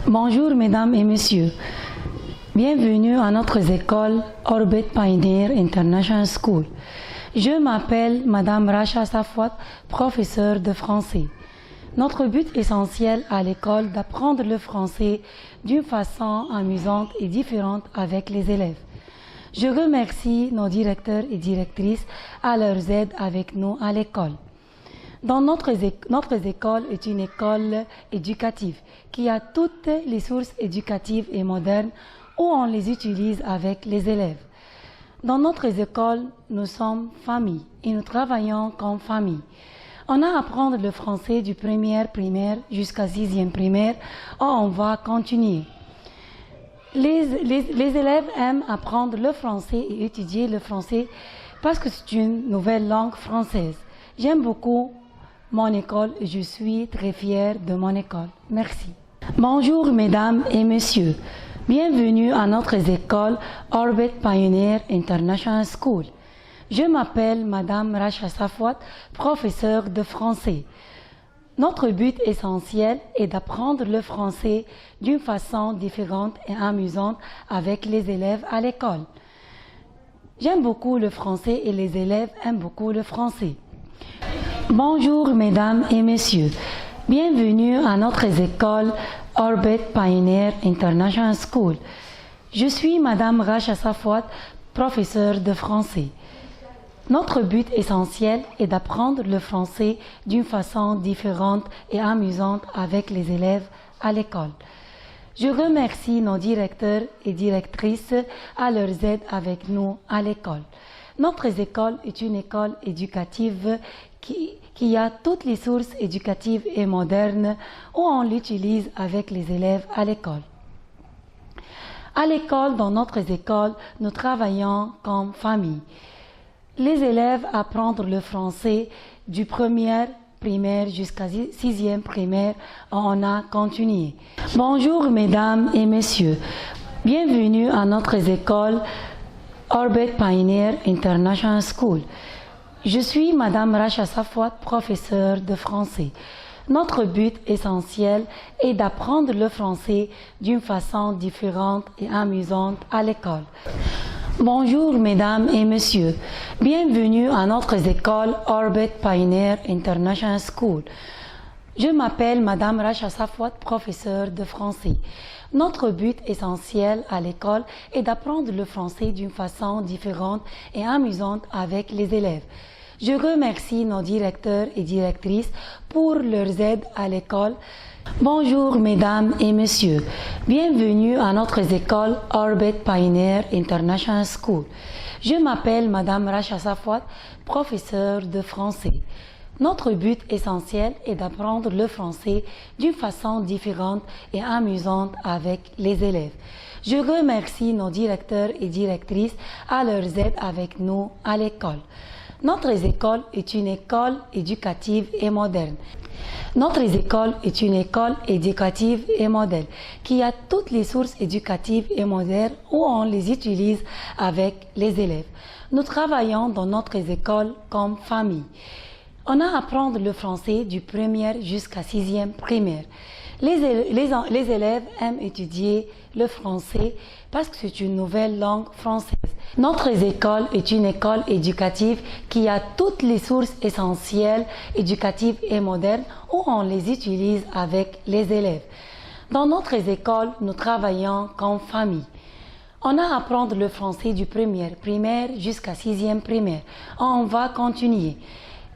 Bonjour mesdames et messieurs, bienvenue à notre école Orbit Pioneer International School. Je m'appelle Madame Racha Safwat, professeure de français. Notre but essentiel à l'école est d'apprendre le français d'une façon amusante et différente avec les élèves. Je remercie nos directeurs et directrices à leur aide avec nous à l'école. Notre école est une école éducative qui a toutes les sources éducatives et modernes où on les utilise avec les élèves. Dans notre école, nous sommes famille et nous travaillons comme famille. On a à apprendre le français du première primaire jusqu'à sixième primaire et on va continuer. Les élèves aiment apprendre le français et étudier le français parce que c'est une nouvelle langue française. J'aime beaucoup mon école et je suis très fière de mon école. Merci. Bonjour mesdames et messieurs. Bienvenue à notre école Orbit Pioneer International School. Je m'appelle Madame Racha Safwat, professeure de français. Notre but essentiel est d'apprendre le français d'une façon différente et amusante avec les élèves à l'école. J'aime beaucoup le français et les élèves aiment beaucoup le français. Bonjour mesdames et messieurs, bienvenue à notre école Orbit Pioneer International School. Je suis Madame Racha Safwat, professeure de français. Notre but essentiel est d'apprendre le français d'une façon différente et amusante avec les élèves à l'école. Je remercie nos directeurs et directrices à leur aide avec nous à l'école. Notre école est une école éducative qui a toutes les sources éducatives et modernes où on l'utilise avec les élèves à l'école. À l'école, dans notre école, nous travaillons comme famille. Les élèves apprennent le français du premier primaire jusqu'à sixième primaire. On a continué. Bonjour mesdames et messieurs. Bienvenue à notre école Orbit Pioneer International School. Je suis Madame Racha Safwat, professeure de français. Notre but essentiel est d'apprendre le français d'une façon différente et amusante à l'école. Bonjour mesdames et messieurs, bienvenue à notre école Orbit Pioneer International School. Je m'appelle Madame Racha Safwat, professeure de français. Notre but essentiel à l'école est d'apprendre le français d'une façon différente et amusante avec les élèves. Je remercie nos directeurs et directrices pour leur aide à l'école. Bonjour mesdames et messieurs, bienvenue à notre école Orbit Pioneer International School. Je m'appelle Madame Racha Safwat, professeure de français. Notre but essentiel est d'apprendre le français d'une façon différente et amusante avec les élèves. Je remercie nos directeurs et directrices à leur aide avec nous à l'école. Notre école est une école éducative et moderne. Notre école est une école éducative et moderne qui a toutes les sources éducatives et modernes où on les utilise avec les élèves. Nous travaillons dans notre école comme famille. On a à apprendre le français du premier jusqu'à sixième primaire. Les élèves aiment étudier le français parce que c'est une nouvelle langue française. Notre école est une école éducative qui a toutes les sources essentielles, éducatives et modernes où on les utilise avec les élèves. Dans notre école, nous travaillons comme famille. On a à apprendre le français du premier primaire jusqu'à sixième primaire. On va continuer.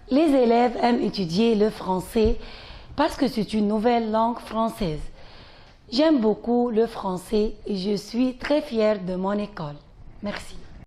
Les élèves aiment étudier le français parce que c'est une nouvelle langue française. J'aime beaucoup le français et je suis très fière de mon école. Merci.